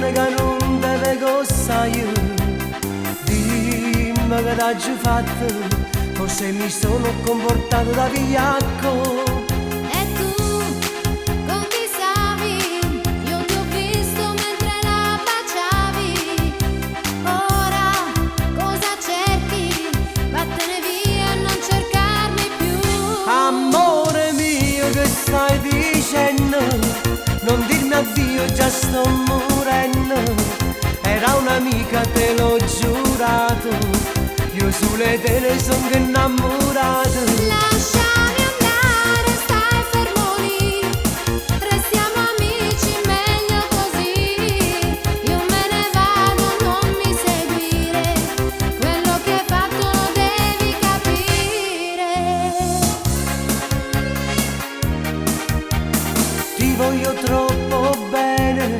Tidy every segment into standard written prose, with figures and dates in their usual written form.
cuore che non deve costare. Dimmi che t'hai fatto, forse mi sono comportato da vigliacco. E tu, con chi stavi? Io ti ho visto mentre la baciavi. Ora, cosa cerchi? Vattene via e non cercarmi più. Amore mio, che stai dicendo? Non dirmi addio, già sto morendo. Era un'amica, te l'ho giurato. Io sulle te ne sono innamorato. Lasciami andare, stai fermo lì. Restiamo amici, meglio così. Io me ne vado, non mi seguire. Quello che hai fatto lo devi capire. Ti voglio troppo bene,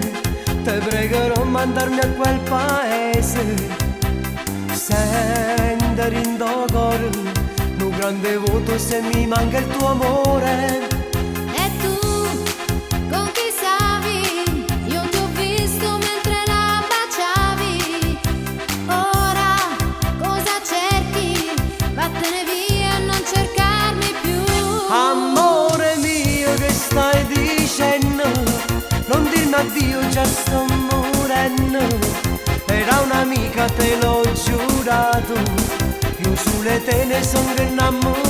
te pregherò mandarmi a quel paese. Sendere in cuore, un grande voto se mi manca il tuo amore. E tu, con chi stavi? Io ti ho visto mentre la baciavi. Ora, cosa cerchi? Vattene via e non cercarmi più. Amore mio, che stai dicendo? Non dirmi addio, già sto morendo. Era un'amica, te l'ho giurato. Io sulle te ne sono innamorato.